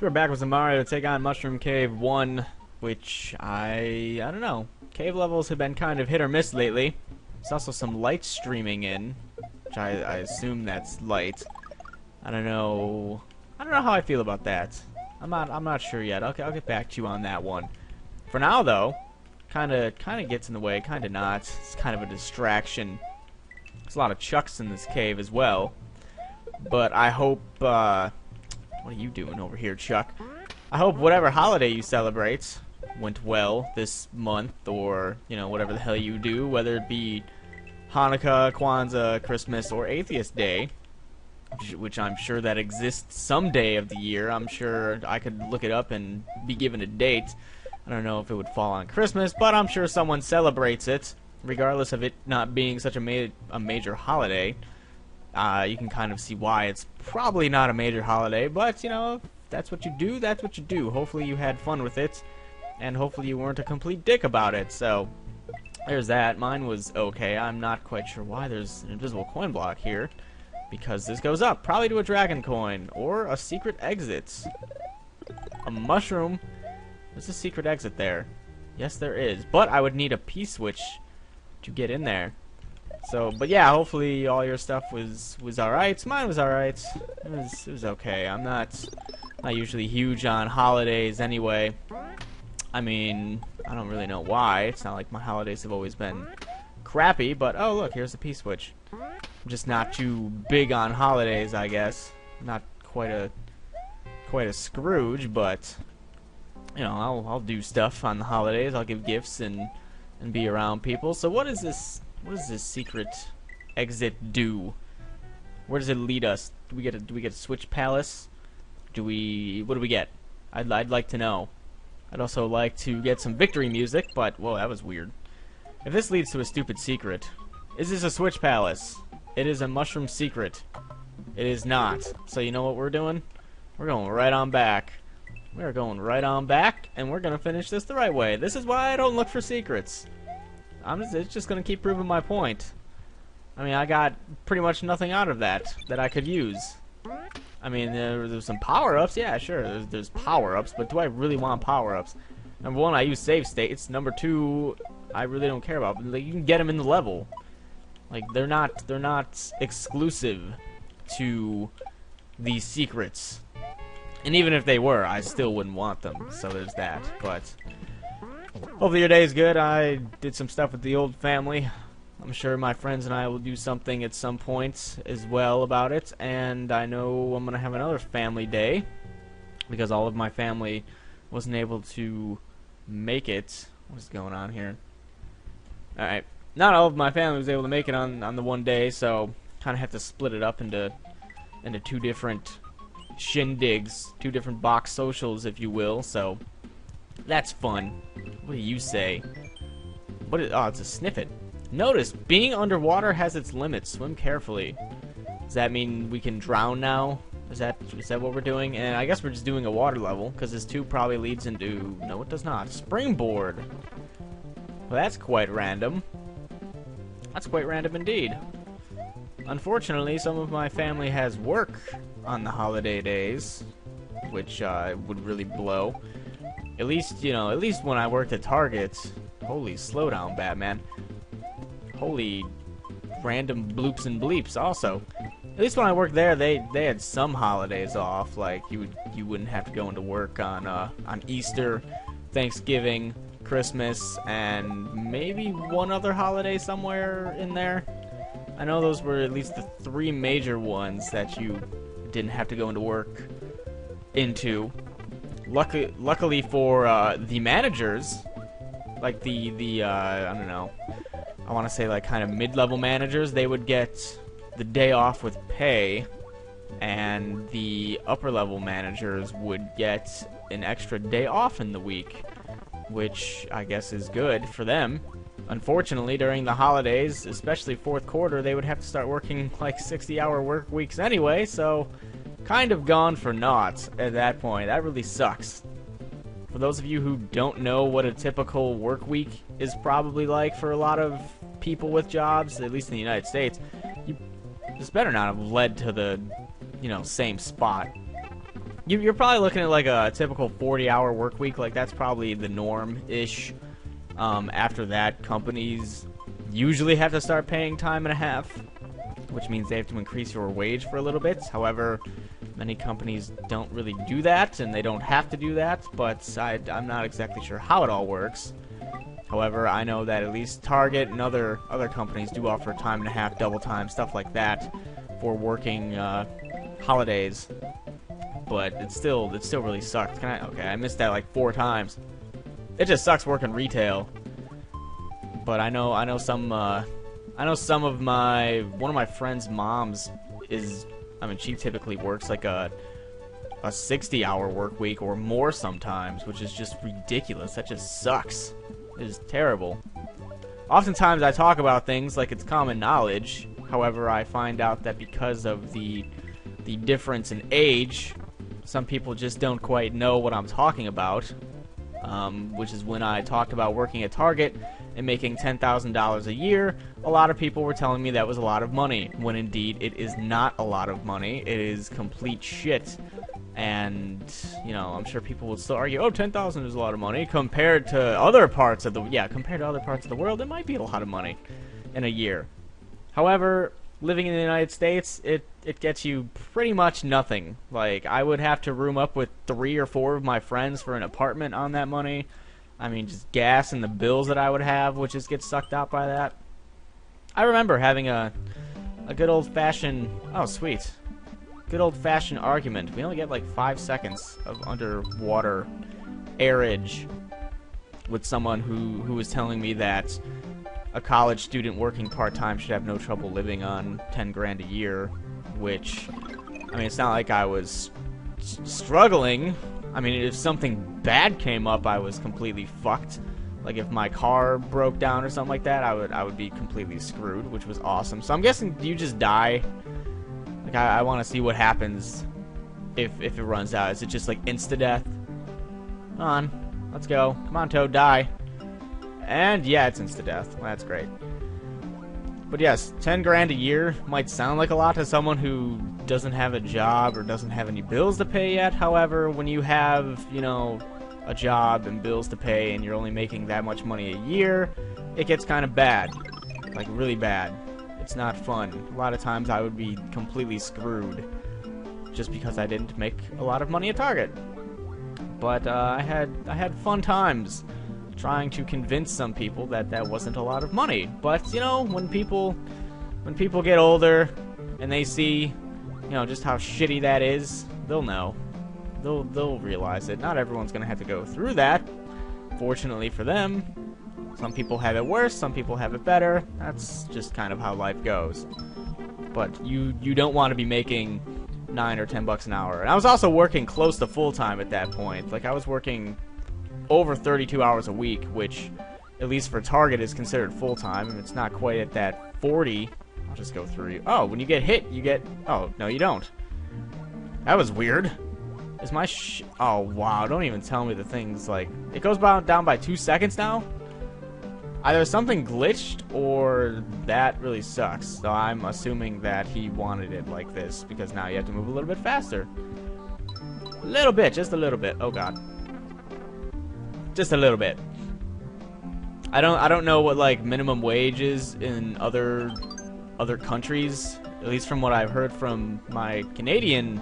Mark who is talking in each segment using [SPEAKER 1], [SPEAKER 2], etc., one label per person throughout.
[SPEAKER 1] So we're back with some Mario to take on Mushroom Cave 1, which I don't know. Cave levels have been kind of hit or miss lately. There's also some light streaming in, which I assume that's light. I don't know how I feel about that. I'm not sure yet. I'll get back to you on that one. For now though, kinda gets in the way, kinda not. It's kind of a distraction. There's a lot of chucks in this cave as well. But I hope what are you doing over here, Chuck? I hope whatever holiday you celebrate went well this month, or, you know, whatever the hell you do, whether it be Hanukkah, Kwanzaa, Christmas, or Atheist Day, which I'm sure that exists some day of the year. I'm sure I could look it up and be given a date. I don't know if it would fall on Christmas, but I'm sure someone celebrates it, regardless of it not being such a major holiday. You can kind of see why it's probably not a major holiday, but, you know, if that's what you do, that's what you do. Hopefully you had fun with it, and hopefully you weren't a complete dick about it, so there's that. Mine was okay. I'm not quite sure why there's an invisible coin block here, because this goes up, probably to a dragon coin, or a secret exit. A mushroom. There's a secret exit there. Yes, there is, but I would need a P-switch to get in there. So, but yeah, hopefully all your stuff was alright. Mine was alright. It was okay. I'm not usually huge on holidays anyway. I mean, I don't really know why. It's not like my holidays have always been crappy, but oh look, here's the P-switch. I'm just not too big on holidays, I guess. Not quite a Scrooge, but you know, I'll do stuff on the holidays. I'll give gifts and be around people. So what is this? What does this secret exit do? Where does it lead us? Do we get a Switch Palace? What do we get? I'd like to know. I'd also like to get some victory music, but whoa, that was weird. If this leads to a stupid secret, is this a Switch Palace? It is a mushroom secret. It is not. So you know what we're doing? We're going right on back. We're going right on back, and we're gonna finish this the right way. This is why I don't look for secrets. It's just gonna keep proving my point. I mean, I got pretty much nothing out of that I could use. I mean, there's some power-ups, yeah, sure. There's power-ups, but do I really want power-ups? Number one, I use save states. Number two, I really don't care about. Like, you can get them in the level. Like, they're not exclusive to these secrets. And even if they were, I still wouldn't want them. So there's that. But hopefully your day is good. I did some stuff with the old family. I'm sure my friends and I will do something at some point as well about it. And I know I'm going to have another family day, because all of my family wasn't able to make it. What's going on here? Alright. Not all of my family was able to make it on the one day, so kind of have to split it up into two different shindigs, two different box socials, if you will. So that's fun. What do you say? Oh, it's a sniffet. Notice, being underwater has its limits. Swim carefully. Does that mean we can drown now? Is that what we're doing? And I guess we're just doing a water level, because this tube probably leads into... No, it does not. Springboard. Well, that's quite random. That's quite random indeed. Unfortunately, some of my family has work on the holiday days, which would really blow. At least, you know, at least when I worked at Target. Holy, slow down, Batman. Holy random bloops and bleeps also. At least when I worked there, they had some holidays off. Like, you wouldn't have to go into work on Easter, Thanksgiving, Christmas, and maybe one other holiday somewhere in there. I know those were at least the three major ones that you didn't have to go into work into. Luckily for the managers, like the I don't know, I want to say like kind of mid-level managers, they would get the day off with pay, and the upper-level managers would get an extra day off in the week, which I guess is good for them. Unfortunately, during the holidays, especially fourth quarter, they would have to start working like 60-hour work weeks anyway, so kind of gone for naught at that point. That really sucks. For those of you who don't know what a typical work week is probably like for a lot of people with jobs, at least in the United States, this better not have led to the, you know, same spot. You're probably looking at like a typical 40-hour work week. Like that's probably the norm-ish. After that, companies usually have to start paying time and a half, which means they have to increase your wage for a little bit. However, many companies don't really do that, and they don't have to do that, but I'm not exactly sure how it all works. However, I know that at least Target and other companies do offer time and a half, double time, stuff like that for working holidays. But it still really sucks. Okay, I missed that like 4 times. It just sucks working retail. But I know some of one of my friends' moms is, I mean, she typically works like a 60-hour work week or more sometimes, which is just ridiculous. That just sucks. It is terrible. Oftentimes I talk about things like it's common knowledge. However, I find out that because of the difference in age, some people just don't quite know what I'm talking about. Which is when I talked about working at Target and making $10,000 a year, a lot of people were telling me that was a lot of money, when indeed it is not a lot of money. It is complete shit. And, you know, I'm sure people would still argue, oh, 10,000 is a lot of money. Compared to other parts of the world, it might be a lot of money in a year. However, living in the United States, it gets you pretty much nothing. Like, I would have to room up with 3 or 4 of my friends for an apartment on that money. I mean, just gas and the bills that I would have would just get sucked out by that. I remember having a good old-fashioned, oh, sweet, good old-fashioned argument. We only get like 5 seconds of underwater airage with someone who was telling me that a college student working part-time should have no trouble living on 10 grand a year, which, I mean, it's not like I was struggling. I mean, if something bad came up, I was completely fucked. Like, if my car broke down or something like that, I would be completely screwed, which was awesome. So I'm guessing you just die. Like, I want to see what happens if it runs out. Is it just, like, insta-death? Come on. Let's go. Come on, Toad, die. And, yeah, it's insta-death. Well, that's great. But yes, 10 grand a year might sound like a lot to someone who doesn't have a job or doesn't have any bills to pay yet. However, when you have, you know, a job and bills to pay and you're only making that much money a year, it gets kind of bad. Like, really bad. It's not fun. A lot of times I would be completely screwed just because I didn't make a lot of money at Target. But I had fun times trying to convince some people that that wasn't a lot of money. But, you know, when people get older and they see, you know, just how shitty that is, they'll know. They'll realize it. Not everyone's going to have to go through that. Fortunately for them, some people have it worse, some people have it better. That's just kind of how life goes. But you don't want to be making $9 or $10 an hour. And I was also working close to full-time at that point. Like, I was working over 32 hours a week, which, at least for Target, is considered full-time. And it's not quite at that 40. I'll just go through you. Oh, when you get hit, you get... Oh, no, you don't. That was weird. Is my oh, wow, don't even tell me the things, like... It goes down by 2 seconds now? Either something glitched, or that really sucks. So I'm assuming that he wanted it like this, because now you have to move a little bit faster. A little bit, just a little bit. Oh, God. Just a little bit. I don't know what, like, minimum wage is in other countries. At least from what I've heard from my Canadian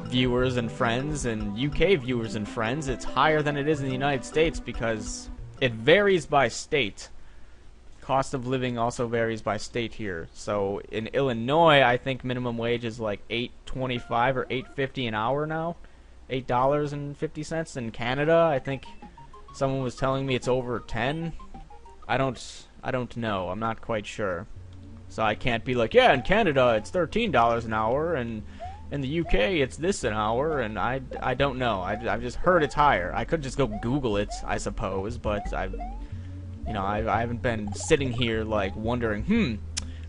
[SPEAKER 1] viewers and friends and UK viewers and friends, it's higher than it is in the United States because it varies by state. Cost of living also varies by state here. So in Illinois, I think minimum wage is like $8.25 or $8.50 an hour now. $8.50. In Canada, I think someone was telling me it's over 10. I don't know. I'm not quite sure. So I can't be like, yeah, in Canada it's $13 an hour, and in the UK it's this an hour, and I don't know. I've just heard it's higher. I could just go Google it, I suppose, but I haven't been sitting here like wondering,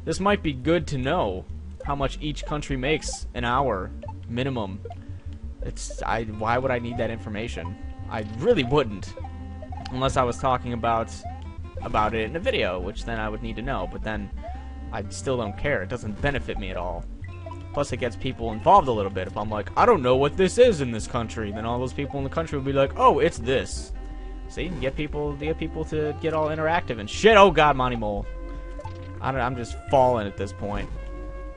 [SPEAKER 1] this might be good to know how much each country makes an hour minimum. Why would I need that information? I really wouldn't, unless I was talking about it in a video, which then I would need to know, but then I still don't care. It doesn't benefit me at all. Plus, it gets people involved a little bit. If I'm like, I don't know what this is in this country, then all those people in the country will be like, oh, it's this. See, get people to get all interactive and shit. Oh God, Monty Mole. I'm just falling at this point.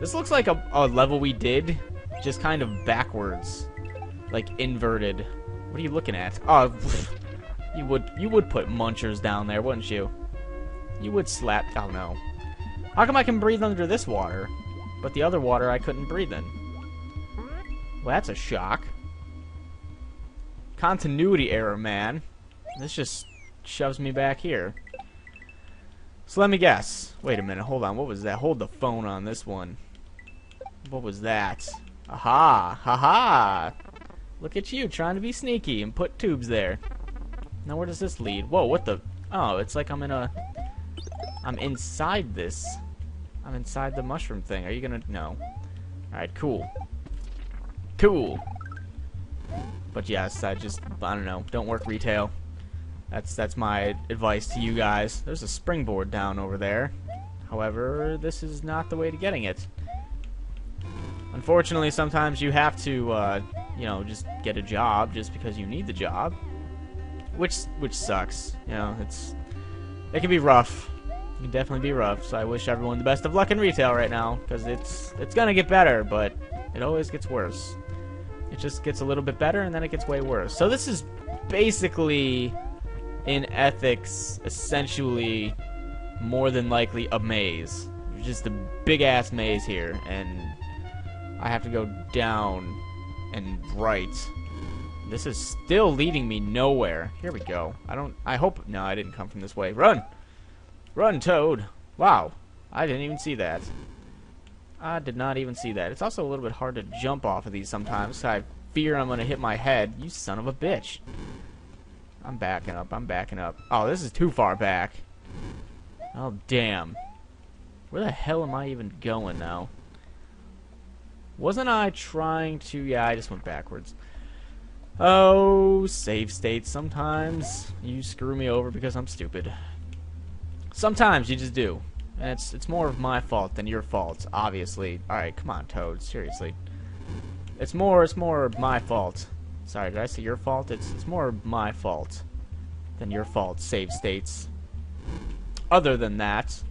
[SPEAKER 1] This looks like a level we did, just kind of backwards, like inverted. What are you looking at? Oh, you would put munchers down there, wouldn't you? You would slap. Oh no. How come I can breathe under this water, but the other water I couldn't breathe in? Well, that's a shock. Continuity error, man. This just shoves me back here. So let me guess. Wait a minute, hold on. What was that? Hold the phone on this one. What was that? Aha! Haha! Look at you trying to be sneaky and put tubes there. Now where does this lead? Whoa, what the? Oh, it's like I'm inside this. I'm inside the mushroom thing. Are you gonna? No. Alright, cool. Cool! But yes, I don't know. Don't work retail. That's my advice to you guys. There's a springboard down over there. However, this is not the way to getting it. Unfortunately, sometimes you have to, you know, just get a job just because you need the job, which sucks. You know, it can be rough. It can definitely be rough. So I wish everyone the best of luck in retail right now, because it's gonna get better, but it always gets worse. It just gets a little bit better, and then it gets way worse. So this is basically, in ethics, essentially more than likely a maze. There's just a big ass maze here, and I have to go down and right. This is still leading me nowhere. Here we go. I hope, no, I didn't come from this way. Run! Run, Toad! Wow, I didn't even see that. I did not even see that. It's also a little bit hard to jump off of these sometimes. I fear I'm gonna hit my head. You son of a bitch. I'm backing up. I'm backing up. Oh, this is too far back. Oh, damn. Where the hell am I even going now? Wasn't I trying to... Yeah, I just went backwards. Oh, save states. Sometimes you screw me over because I'm stupid. Sometimes you just do. And it's more of my fault than your fault, obviously. Alright, come on, Toad. Seriously. It's more my fault. Sorry, did I say your fault? It's more my fault than your fault, save states. Other than that,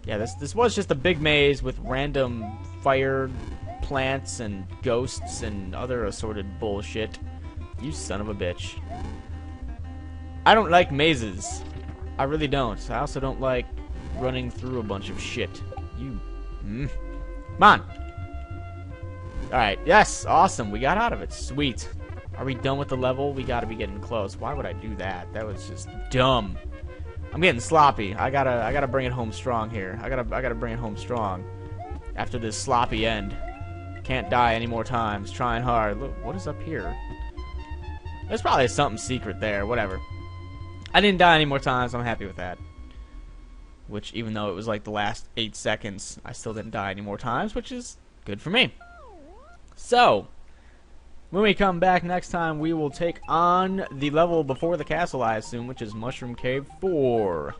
[SPEAKER 1] yeah, this was just a big maze with random fire plants and ghosts and other assorted bullshit. You son of a bitch. I don't like mazes. I really don't. I also don't like running through a bunch of shit. You... Come on! Alright, yes! Awesome! We got out of it. Sweet. Are we done with the level? We gotta be getting close. Why would I do that? That was just dumb. I'm getting sloppy. I gotta bring it home strong here. I gotta bring it home strong. After this sloppy end. Can't die any more times. Trying hard. Look, what is up here? There's probably something secret there. Whatever. I didn't die any more times. I'm happy with that. Which, even though it was like the last 8 seconds, I still didn't die any more times, which is good for me. So, when we come back next time, we will take on the level before the castle, I assume, which is Mushroom Cave 4.